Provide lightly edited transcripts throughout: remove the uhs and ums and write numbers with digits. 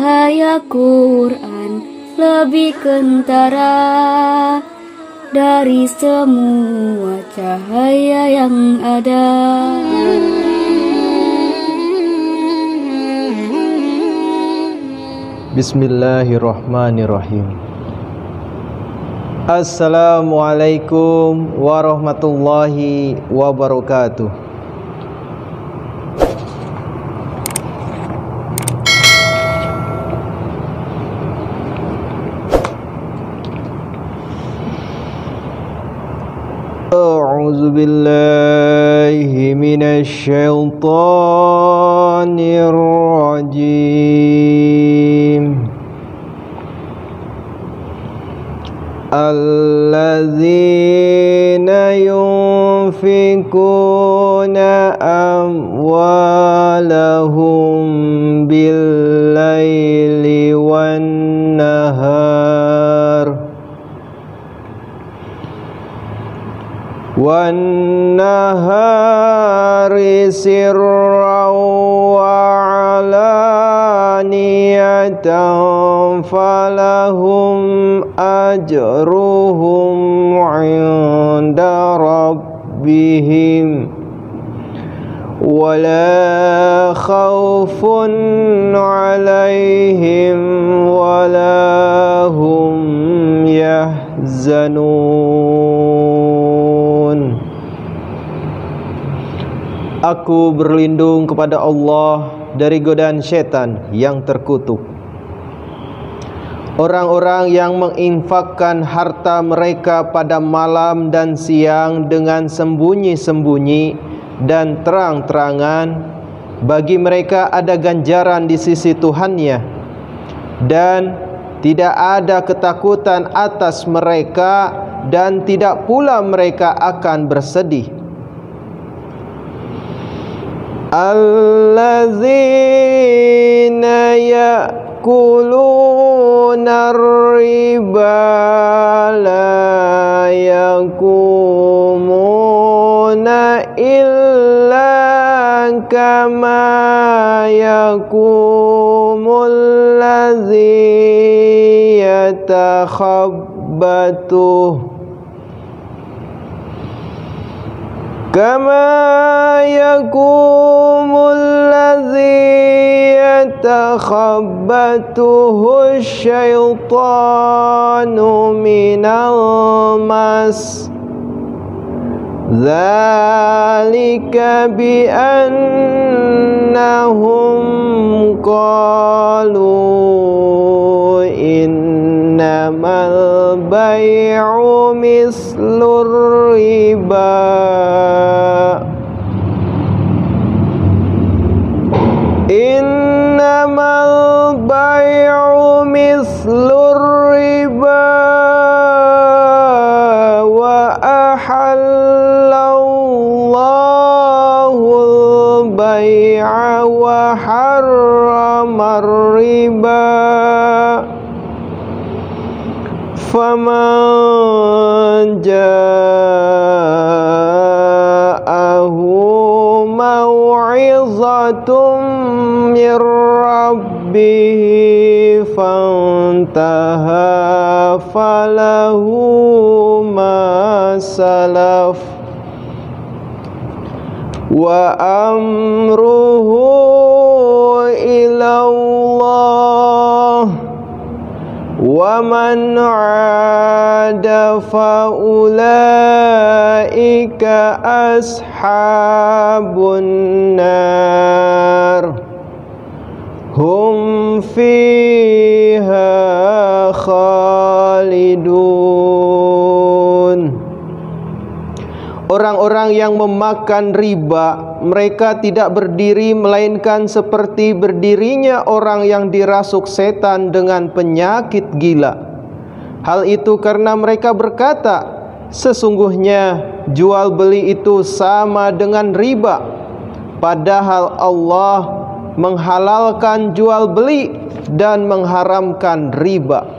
cahaya Quran lebih kentara dari semua cahaya yang ada. Bismillahirrahmanirrahim. Assalamualaikum warahmatullahi wabarakatuh. A'udzu billahi minasy syaithanir rajim. Alladzina yunfikuna amwalahum bil-laili wan-nahari sirran wa alaniyatan falahum ajruhum 'inda rabbihim wala khaufun 'alaihim wala hum yahzanun. Aku berlindung kepada Allah dari godaan setan yang terkutuk. Orang-orang yang menginfakkan harta mereka pada malam dan siang dengan sembunyi-sembunyi dan terang-terangan, bagi mereka ada ganjaran di sisi Tuhannya, dan tidak ada ketakutan atas mereka, dan tidak pula mereka akan bersedih. Alladzina ya'kuluna ar-riba la yakumuna illa kama yakumul ladzi yatakhabbatuh kama yakumul ladzi yatakhabbatuhu syaitanu minal mas. Dzalika bi annahum qalu innamal bai'u mislur riba. Innamal bai'u mislur riba wa ahallallahu bai'a wa harramar riba. Faman ja'ahu mau'izatum mir rabbih fantaha falahu ma salaf wa amruhu ilallah wa man 'ada fa ulaika ashabun nar hum fiha khalidun. Orang-orang yang memakan riba, mereka tidak berdiri melainkan seperti berdirinya orang yang dirasuk setan dengan penyakit gila. Hal itu karena mereka berkata, sesungguhnya jual beli itu sama dengan riba, padahal Allah menghalalkan jual beli dan mengharamkan riba.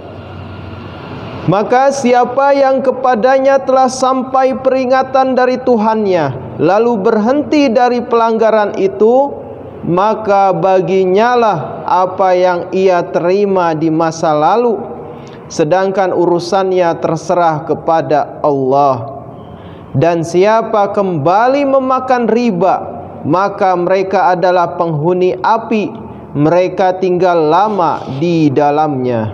Maka siapa yang kepadanya telah sampai peringatan dari Tuhannya, lalu berhenti dari pelanggaran itu, maka baginyalah apa yang ia terima di masa lalu, sedangkan urusannya terserah kepada Allah. Dan siapa kembali memakan riba, maka mereka adalah penghuni api, mereka tinggal lama di dalamnya.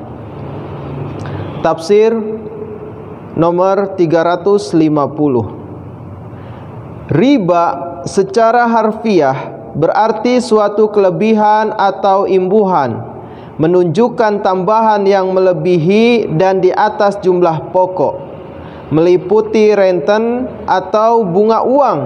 Tafsir nomor 350. Riba secara harfiah berarti suatu kelebihan atau imbuhan, menunjukkan tambahan yang melebihi dan di atas jumlah pokok, meliputi renten atau bunga uang.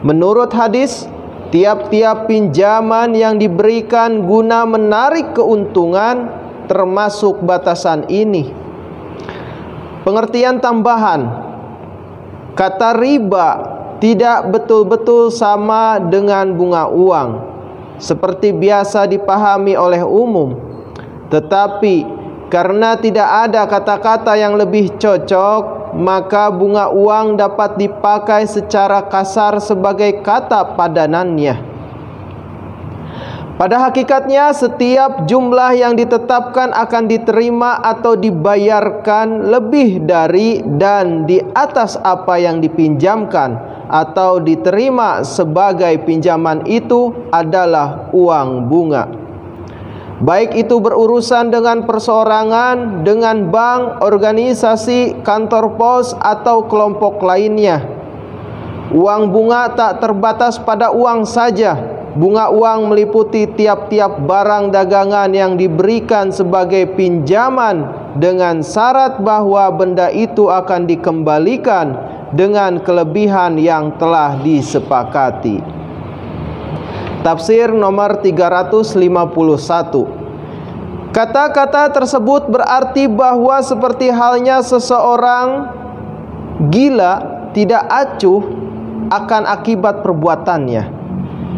Menurut hadis, tiap-tiap pinjaman yang diberikan guna menarik keuntungan termasuk batasan ini. Pengertian tambahan. Kata riba tidak betul-betul sama dengan bunga uang seperti biasa dipahami oleh umum, tetapi karena tidak ada kata-kata yang lebih cocok, maka bunga uang dapat dipakai secara kasar sebagai kata padanannya. Pada hakikatnya, setiap jumlah yang ditetapkan akan diterima atau dibayarkan lebih dari dan di atas apa yang dipinjamkan atau diterima sebagai pinjaman itu adalah uang bunga. Baik itu berurusan dengan perseorangan, dengan bank, organisasi, kantor pos, atau kelompok lainnya. Uang bunga tak terbatas pada uang saja. Bunga uang meliputi tiap-tiap barang dagangan yang diberikan sebagai pinjaman dengan syarat bahwa benda itu akan dikembalikan dengan kelebihan yang telah disepakati. Tafsir nomor 351. Kata-kata tersebut berarti bahwa seperti halnya seseorang gila tidak acuh akan akibat perbuatannya,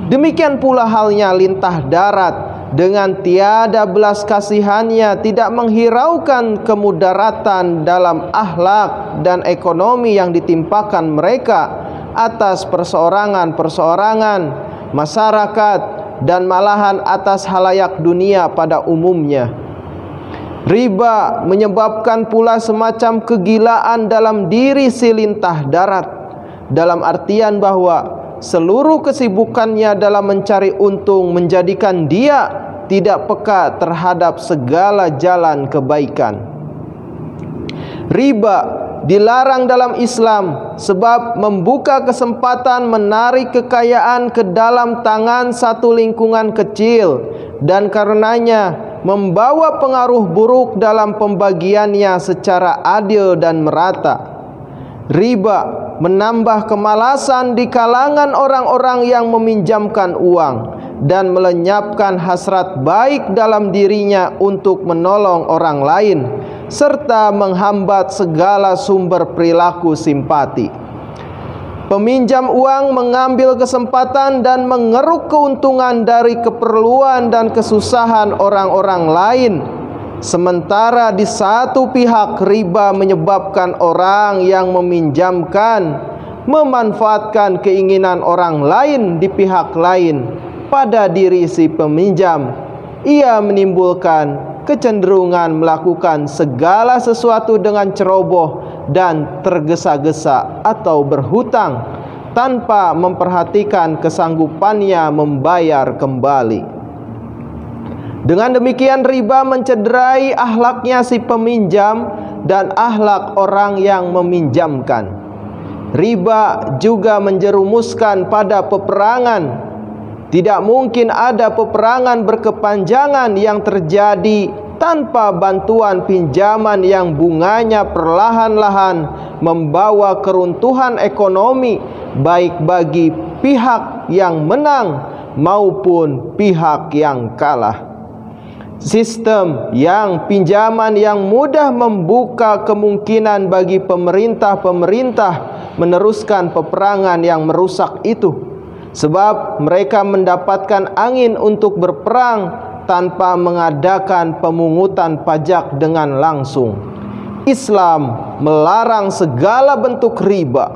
demikian pula halnya lintah darat dengan tiada belas kasihannya tidak menghiraukan kemudaratan dalam akhlak dan ekonomi yang ditimpakan mereka atas perseorangan-perseorangan, masyarakat, dan malahan atas halayak dunia pada umumnya. Riba menyebabkan pula semacam kegilaan dalam diri si lintah darat, dalam artian bahwa seluruh kesibukannya dalam mencari untung menjadikan dia tidak peka terhadap segala jalan kebaikan. Riba dilarang dalam Islam sebab membuka kesempatan menarik kekayaan ke dalam tangan satu lingkungan kecil dan karenanya membawa pengaruh buruk dalam pembagiannya secara adil dan merata. Riba menambah kemalasan di kalangan orang-orang yang meminjamkan uang dan melenyapkan hasrat baik dalam dirinya untuk menolong orang lain, serta menghambat segala sumber perilaku simpati. Peminjam uang mengambil kesempatan dan mengeruk keuntungan dari keperluan dan kesusahan orang-orang lain, sementara di satu pihak riba menyebabkan orang yang meminjamkan memanfaatkan keinginan orang lain di pihak lain pada diri si peminjam. Ia menimbulkan kecenderungan melakukan segala sesuatu dengan ceroboh dan tergesa-gesa atau berhutang tanpa memperhatikan kesanggupannya membayar kembali. Dengan demikian riba mencederai akhlaknya si peminjam dan akhlak orang yang meminjamkan. Riba juga menjerumuskan pada peperangan. Tidak mungkin ada peperangan berkepanjangan yang terjadi tanpa bantuan pinjaman yang bunganya perlahan-lahan membawa keruntuhan ekonomi baik bagi pihak yang menang maupun pihak yang kalah. Sistem yang pinjaman yang mudah membuka kemungkinan bagi pemerintah-pemerintah meneruskan peperangan yang merusak itu, sebab mereka mendapatkan angin untuk berperang tanpa mengadakan pemungutan pajak dengan langsung. Islam melarang segala bentuk riba.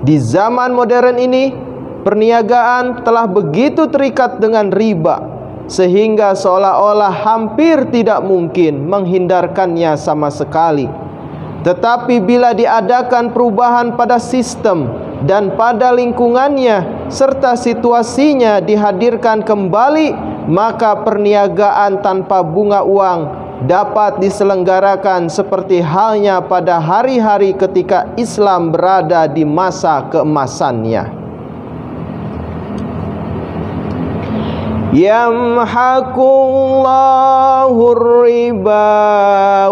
Di zaman modern ini, perniagaan telah begitu terikat dengan riba, sehingga seolah-olah hampir tidak mungkin menghindarkannya sama sekali. Tetapi bila diadakan perubahan pada sistem dan pada lingkungannya serta situasinya dihadirkan kembali, maka perniagaan tanpa bunga uang dapat diselenggarakan seperti halnya pada hari-hari ketika Islam berada di masa keemasannya. Yamhaqullahu riba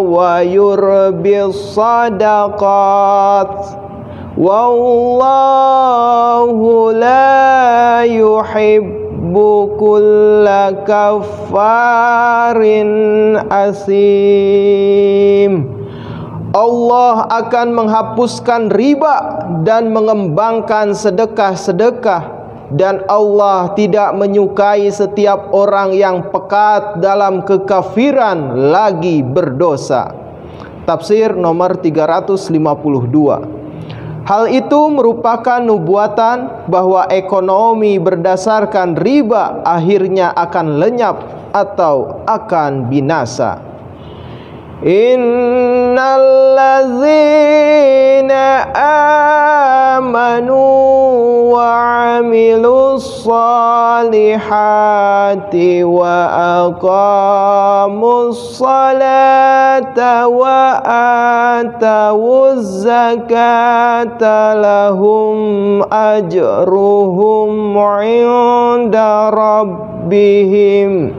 wa yurbis sadaqat wallahu la yuhibbu kulla kaffarin asim. Allah akan menghapuskan riba dan mengembangkan sedekah-sedekah, dan Allah tidak menyukai setiap orang yang pekat dalam kekafiran lagi berdosa. Tafsir nomor 352. Hal itu merupakan nubuatan bahwa ekonomi berdasarkan riba akhirnya akan lenyap atau akan binasa. Innal ladzina amanu wa amilus salihati wa aqamus salata wa atawuz zakata lahum ajruhum 'inda rabbihim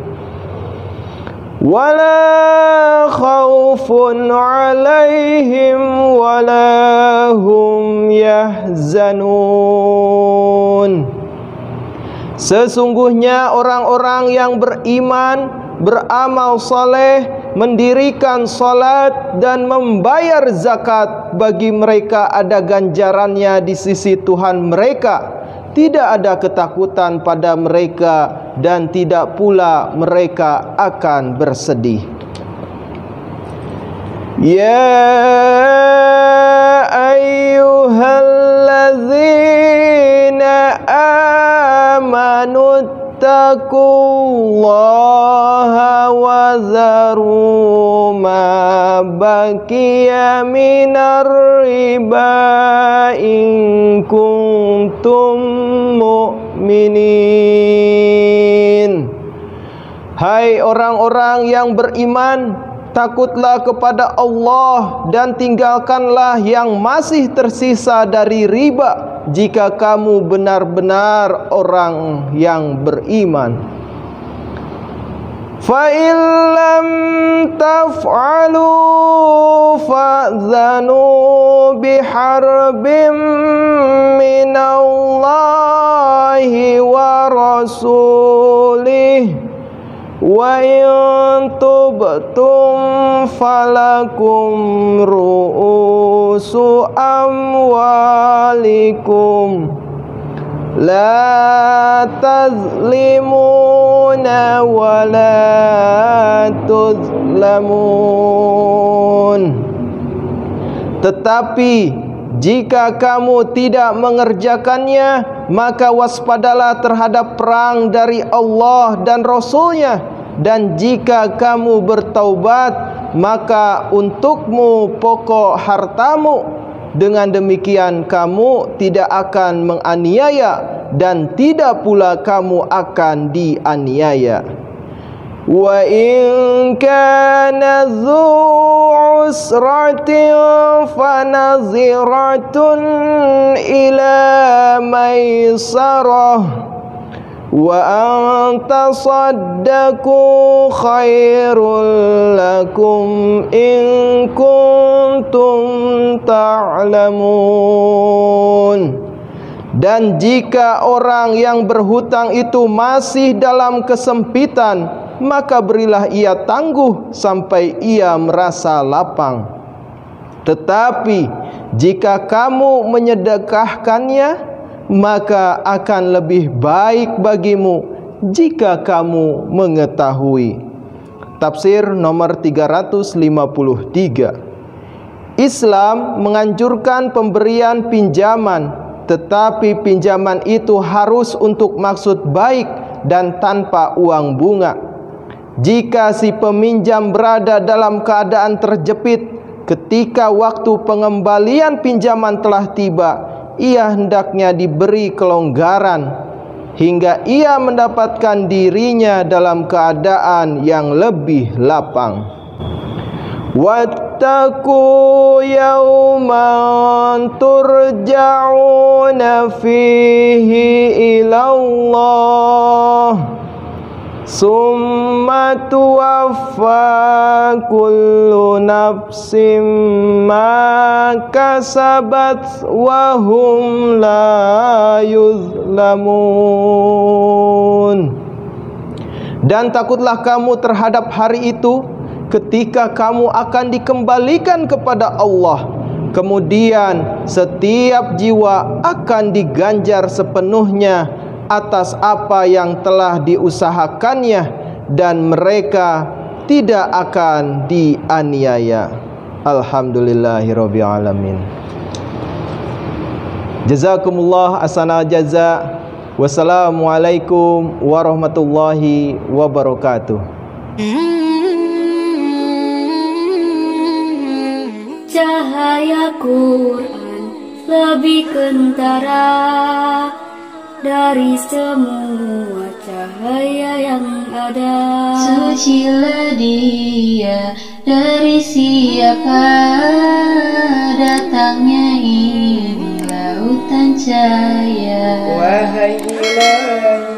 wala khaufun 'alaihim wala hum yahzanun. Sesungguhnya orang-orang yang beriman, beramal saleh, mendirikan salat dan membayar zakat, bagi mereka ada ganjarannya di sisi Tuhan mereka. Tidak ada ketakutan pada mereka dan tidak pula mereka akan bersedih. Ya ayyuhalladzina amanu taqullaha wa zaru ma baqiya minar riba in kuntum mu'minin. Hai orang-orang yang beriman, takutlah kepada Allah dan tinggalkanlah yang masih tersisa dari riba jika kamu benar-benar orang yang beriman. Fa in lam taf'alu fa'zanu biharbim minallahi wa rasulih wa in tubtum falakum ru'usu amwalikum la tazlimuna wa la tuzlamun. Tetapi jika kamu tidak mengerjakannya, maka waspadalah terhadap perang dari Allah dan Rasul-Nya. Dan jika kamu bertaubat, maka untukmu pokok hartamu. Dengan demikian kamu tidak akan menganiaya dan tidak pula kamu akan dianiaya. Wa in kana dzu usratin fanaziratun ila maisarah wa an tasaddaqu khairul lakum in kuntum ta'lamun. Dan jika orang yang berhutang itu masih dalam kesempitan, maka berilah ia tangguh sampai ia merasa lapang. Tetapi jika kamu menyedekahkannya, maka akan lebih baik bagimu jika kamu mengetahui. Tafsir nomor 353. Islam menganjurkan pemberian pinjaman, tetapi pinjaman itu harus untuk maksud baik dan tanpa uang bunga. Jika si peminjam berada dalam keadaan terjepit ketika waktu pengembalian pinjaman telah tiba, ia hendaknya diberi kelonggaran hingga ia mendapatkan dirinya dalam keadaan yang lebih lapang. Wattaqu yawman turja'una fihi ilallah summa tuwaffa kullu nafsim ma kasabat wa hum la yuzlamun. Dan takutlah kamu terhadap hari itu ketika kamu akan dikembalikan kepada Allah. Kemudian setiap jiwa akan diganjar sepenuhnya atas apa yang telah diusahakannya, dan mereka tidak akan dianiaya. Alhamdulillahirabbil alamin. Jazakumullah ahsanal jaza. Wassalamualaikum warahmatullahi wabarakatuh. Cahaya Quran lebih kentara dari semua cahaya yang ada. Sucilah dia dari siapa, datangnya ini lautan cahaya. Wahai ilahi